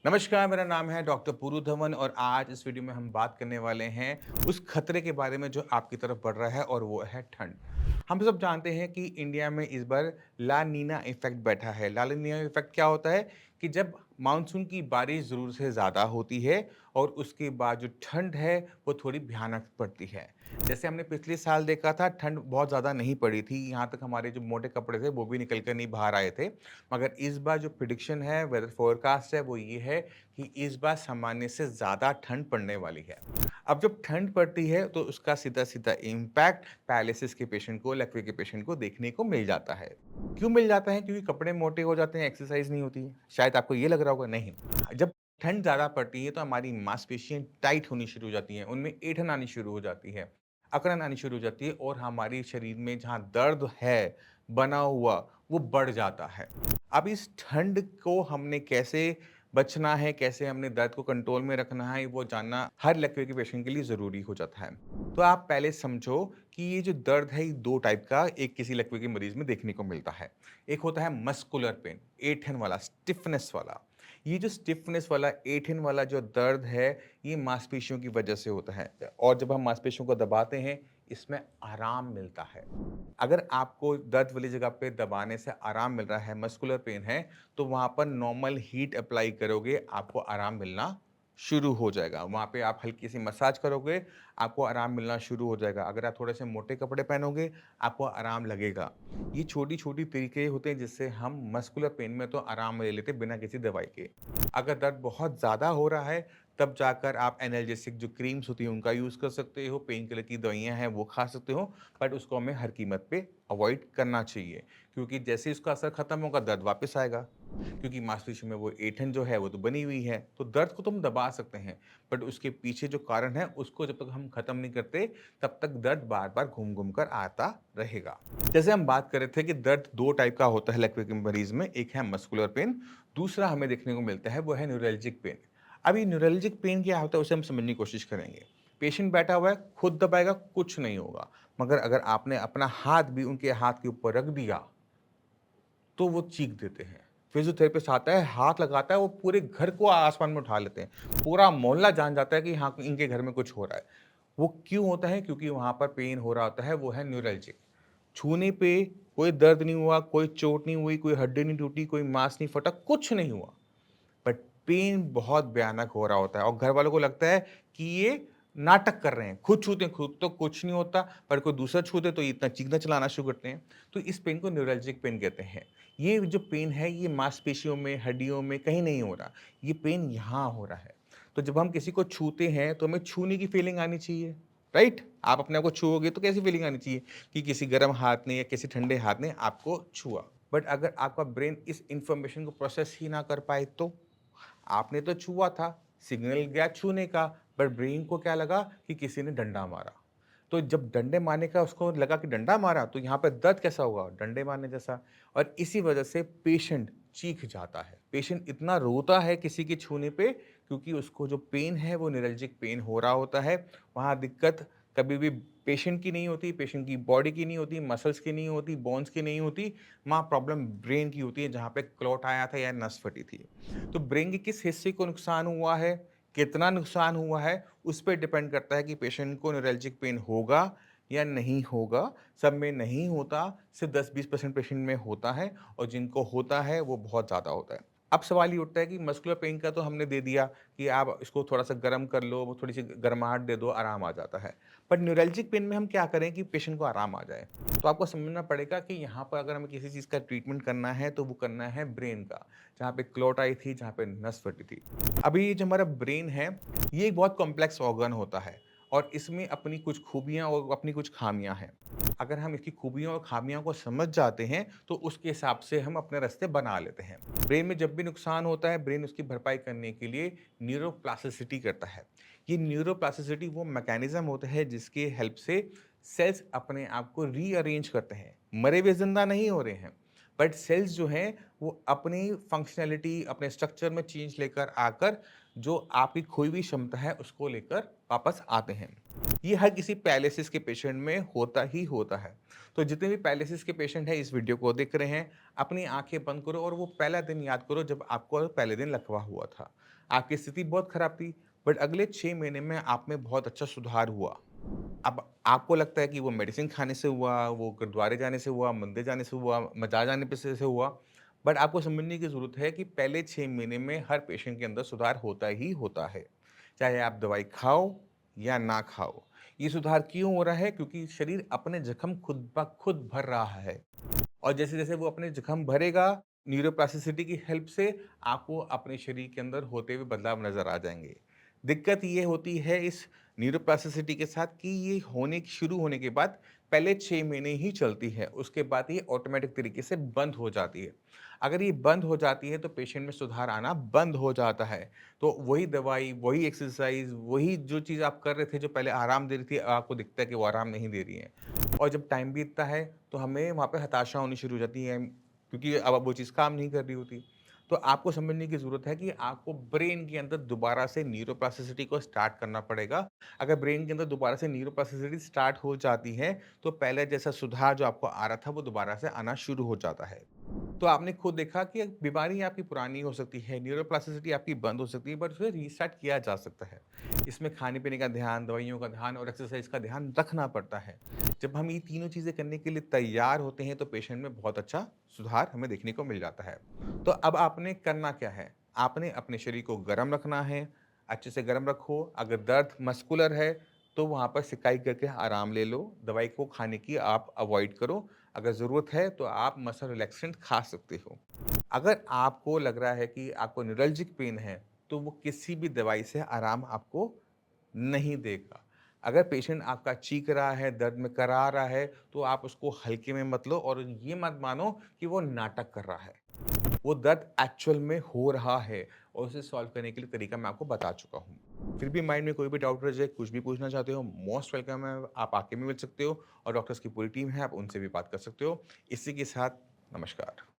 नमस्कार, मेरा नाम है डॉक्टर पूरू धवन और आज इस वीडियो में हम बात करने वाले हैं उस खतरे के बारे में जो आपकी तरफ बढ़ रहा है और वो है ठंड। हम सब जानते हैं कि इंडिया में इस बार ला नीना इफेक्ट बैठा है। ला नीना इफेक्ट क्या होता है कि जब मानसून की बारिश ज़रूर से ज़्यादा होती है और उसके बाद जो ठंड है वो थोड़ी भयानक पड़ती है। जैसे हमने पिछले साल देखा था ठंड बहुत ज़्यादा नहीं पड़ी थी, यहाँ तक हमारे जो मोटे कपड़े थे वो भी निकल कर नहीं बाहर आए थे। मगर इस बार जो प्रिडिक्शन है, वेदर फोरकास्ट है, वो ये है कि इस बार सामान्य से ज़्यादा ठंड पड़ने वाली है। अब जब ठंड पड़ती है तो उसका सीधा-सीधा इम्पैक्ट पैरालिसिस के पेशेंट को, लकवे के पेशेंट को देखने को मिल जाता है। क्यों मिल जाता है? क्योंकि कपड़े मोटे हो जाते हैं, एक्सरसाइज नहीं होती है। शायद आपको ये लग रहा होगा, नहीं। जब ठंड ज़्यादा पड़ती है तो हमारी मांसपेशियाँ टाइट होनी शुरू हो जाती हैं, उनमें ऐंठन आनी शुरू हो जाती है, अकड़न आनी शुरू हो जाती है और हमारे शरीर में जहाँ दर्द है बना हुआ, वो बढ़ जाता है। अब इस ठंड को हमने कैसे बचना है, कैसे हमने दर्द को कंट्रोल में रखना है, वो जानना हर लकवे के पेशेंट के लिए ज़रूरी हो जाता है। तो आप पहले समझो कि ये जो दर्द है, ये 2 टाइप का एक किसी लकवे के मरीज़ में देखने को मिलता है। एक होता है मस्कुलर पेन, ऐंठन वाला, स्टिफ़नेस वाला। ये जो स्टिफ़नेस वाला, ऐंठन वाला जो दर्द है, ये मांसपेशियों की वजह से होता है और जब हम मांसपेशियों को दबाते हैं, इसमें आराम मिलता है। अगर आपको दर्द वाली जगह पे दबाने से आराम मिल रहा है, मस्कुलर पेन है, तो वहाँ पर नॉर्मल हीट अप्लाई करोगे, आपको आराम मिलना शुरू हो जाएगा। वहाँ पे आप हल्की-सी मसाज करोगे, आपको आराम मिलना शुरू हो जाएगा। अगर आप थोड़े-से मोटे कपड़े पहनोगे, आपको आराम लगेगा। ये छोटी-छोटी तरीके होते हैं जिससे हम मस्कुलर पेन में तो आराम ले लेते हैं बिना किसी दवाई के। अगर दर्द बहुत ज़्यादा हो रहा है, तब जाकर आप एनाल्जेसिक जो क्रीम्स होती हैं, उनका यूज़ कर सकते हो, पेन किलर की दवाइयाँ हैं, वो खा सकते हो। बट उसको हमें हर कीमत पे अवॉइड करना चाहिए क्योंकि जैसे ही उसका असर खत्म होगा दर्द वापस आएगा क्योंकि मांसपेशियों में वो ऐंठन जो है वो तो बनी हुई है तो दर्द को तो हम दबा सकते हैं बट उसके पीछे जो कारण है उसको जब तक हम खत्म नहीं करते तब तक दर्द बार बार घूम घूम कर आता रहेगा। जैसे हम बात कर रहे थे कि दर्द 2 टाइप का होता है लकवे के मरीज में, एक है मस्कुलर पेन, दूसरा हमें देखने को मिलता है वो है न्यूरल्जिक पेन। अब ये न्यूरल्जिक पेन क्या होता है उसे हम समझने की कोशिश करेंगे। पेशेंट बैठा हुआ है, खुद दबाएगा, कुछ नहीं होगा। मगर अगर आपने अपना हाथ भी उनके हाथ के ऊपर रख दिया, तो वो चीख देते हैं। फिज़ियोथेरेपिस्ट आता है, हाथ लगाता है, वो पूरे घर को आसमान में उठा लेते हैं। पूरा मोहल्ला जान जाता है कि हाँ, इनके घर में कुछ हो रहा है। वो क्यों होता है? क्योंकि वहाँ पर पेन हो रहा होता है, वो है न्यूरल्जिक। छूने पे कोई दर्द नहीं हुआ, कोई चोट नहीं हुई, कोई हड्डी नहीं टूटी, कोई मांस नहीं फटा, कुछ नहीं हुआ। बट पेन बहुत भयानक हो रहा होता है और घर वालों को लगता है कि ये नाटक कर रहे हैं। खुद छूते हैं, खुद तो कुछ नहीं होता, पर कोई दूसरा छू दे तो ये इतना चीखना चिल्लाना शुरू करते हैं। तो इस पेन को न्यूरल्जिक पेन कहते हैं। ये जो पेन है ये मांसपेशियों में, हड्डियों में कहीं नहीं हो रहा। ये पेन यहाँ हो रहा है। तो जब हम किसी को छूते हैं तो हमें छूने की फीलिंग आनी चाहिए, राइट? आप अपने आप को छुओगे तो कैसी फीलिंग आनी चाहिए कि किसी गर्म हाथ ने या किसी ठंडे हाथ ने आपको छुआ। बट अगर आपका ब्रेन इस इन्फॉर्मेशन को प्रोसेस ही ना कर पाए तो? आपने तो छुआ था, सिग्नल गया छूने का, पर ब्रेन को क्या लगा कि किसी ने डंडा मारा। तो जब डंडे मारने का उसको लगा कि डंडा मारा, तो यहाँ पे दर्द कैसा होगा? डंडे मारने जैसा। और इसी वजह से पेशेंट चीख जाता है। पेशेंट इतना रोता है किसी के छूने पे क्योंकि उसको जो पेन है वो न्यूरल्जिक पेन हो रहा होता है। वहाँ दिक्कत कभी भी पेशेंट की नहीं होती, पेशेंट की बॉडी की नहीं होती, मसल्स की नहीं होती, बोन्स की नहीं होती। वहाँ प्रॉब्लम ब्रेन की होती है जहाँ पे क्लॉट आया था या नस फटी थी। तो ब्रेन के किस हिस्से को नुकसान हुआ है, कितना नुकसान हुआ है, उस पे डिपेंड करता है कि पेशेंट को न्यूरल्जिक पेन होगा या नहीं होगा। सब में नहीं होता, सिर्फ 10-20% पेशेंट में होता है और जिनको होता है वो बहुत ज़्यादा होता है। अब सवाल ये उठता है कि मस्कुलर पेन का तो हमने दे दिया कि आप इसको थोड़ा-सा गर्म कर लो, वो थोड़ी-सी गर्माहट दे दो, आराम आ जाता है। बट न्यूरल्जिक पेन में हम क्या करें कि पेशेंट को आराम आ जाए? तो आपको समझना पड़ेगा कि यहाँ पर अगर हमें किसी चीज़ का ट्रीटमेंट करना है, तो वो करना है ब्रेन का, जहाँ पे क्लॉट आई थी, जहाँ पे नस फटी थी। अभी ये जो हमारा ब्रेन है, ये एक बहुत कॉम्प्लेक्स ऑर्गन होता है और इसमें अपनी कुछ खूबियाँ और अपनी कुछ खामियाँ हैं। अगर हम इसकी खूबियों और खामियों को समझ जाते हैं, तो उसके हिसाब से हम अपने रास्ते बना लेते हैं। ब्रेन में जब भी नुकसान होता है, ब्रेन उसकी भरपाई करने के लिए न्यूरोप्लास्टिसिटी करता है। ये न्यूरोप्लास्टिसिटी वो मैकेनिज़्म होता है जिसके हेल्प से सेल्स अपने आप को रीअरेंज करते हैं। मरे हुए ज़िंदा नहीं हो रहे हैं, बट सेल्स जो हैं वो अपनी फंक्शनैलिटी, अपने स्ट्रक्चर में चेंज लेकर आकर जो आपकी खोई हुई क्षमता है उसको लेकर वापस आते हैं। ये हर किसी पैरालिसिस के पेशेंट में होता ही होता है। तो जितने भी पैरालिसिस के पेशेंट हैं इस वीडियो को देख रहे हैं, अपनी आँखें बंद करो और वो पहला दिन याद करो जब आपको पहले दिन लकवा हुआ था। आपकी स्थिति बहुत खराब थी, बट अगले 6 महीने में आप में बहुत अच्छा सुधार हुआ। अब आपको लगता है कि वो मेडिसिन खाने से हुआ, वो गुरुद्वारे जाने से हुआ, मंदिर जाने से हुआ, मजार जाने पे से हुआ, बट आपको समझने की ज़रूरत है कि पहले 6 महीने में हर पेशेंट के अंदर सुधार होता ही होता है। चाहे आप दवाई खाओ या ना खाओ। ये सुधार क्यों हो रहा है? क्योंकि शरीर अपने जख्म खुद ब खुद भर रहा है। और जैसे-जैसे वो अपने जख्म भरेगा, न्यूरोप्लास्टिसिटी की हेल्प से आपको अपने शरीर के अंदर होते हुए बदलाव नज़र आ जाएँगे। दिक्कत ये होती है इस न्यूरोप्लास्टिसिटी के साथ कि ये होने शुरू होने के बाद पहले 6 महीने ही चलती है, उसके बाद ये ऑटोमैटिक तरीके से बंद हो जाती है। अगर ये बंद हो जाती है तो पेशेंट में सुधार आना बंद हो जाता है। तो वही दवाई, वही एक्सरसाइज़, वही जो चीज़ आप कर रहे थे जो पहले आराम दे रही थी, आपको दिखता है कि वो आराम नहीं दे रही है। और जब टाइम बीतता है तो हमें वहाँ पे हताशा होनी शुरू हो जाती है क्योंकि अब वो चीज़ काम नहीं कर रही होती। तो आपको समझने की ज़रूरत है कि आपको ब्रेन के अंदर दोबारा से न्यूरोप्लास्टिसिटी को स्टार्ट करना पड़ेगा। अगर ब्रेन के अंदर दोबारा से न्यूरोप्लास्टिसिटी स्टार्ट हो जाती है, तो पहले जैसा सुधार जो आपको आ रहा था, वो दोबारा से आना शुरू हो जाता है। तो आपने खुद देखा कि बीमारी आपकी पुरानी हो सकती है, न्यूरोप्लास्टिसिटी आपकी बंद हो सकती है, बट उसे रीस्टार्ट किया जा सकता है। इसमें खाने-पीने का ध्यान, दवाइयों का ध्यान और एक्सरसाइज का ध्यान रखना पड़ता है। जब हम ये तीनों चीज़ें करने के लिए तैयार होते हैं, तो पेशेंट में बहुत अच्छा सुधार हमें देखने को मिल जाता है। तो अब आपने करना क्या है? आपने अपने शरीर को गर्म रखना है, अच्छे से गर्म रखो। अगर दर्द मस्कुलर है, तो वहाँ पर सिकाई करके आराम ले लो। दवाई को खाने की आप अवॉइड करो। अगर ज़रूरत है तो आप मसल रिलैक्सेंट खा सकते हो। अगर आपको लग रहा है कि आपको न्यूरल्जिक पेन है, तो वो किसी भी दवाई से आराम आपको नहीं देगा। अगर पेशेंट आपका चीख रहा है, दर्द में करा रहा है, तो आप उसको हल्के में मत लो और ये मत मानो कि वो नाटक कर रहा है। वो दर्द एक्चुअल में हो रहा है और उसे सॉल्व करने के लिए तरीका मैं आपको बता चुका हूँ। फिर भी माइंड में कोई भी डाउट रह जाए, कुछ भी पूछना चाहते हो, मोस्ट वेलकम है, आप आके भी मिल सकते हो और डॉक्टर्स की पूरी टीम है, आप उनसे भी बात कर सकते हो। इसी के साथ नमस्कार।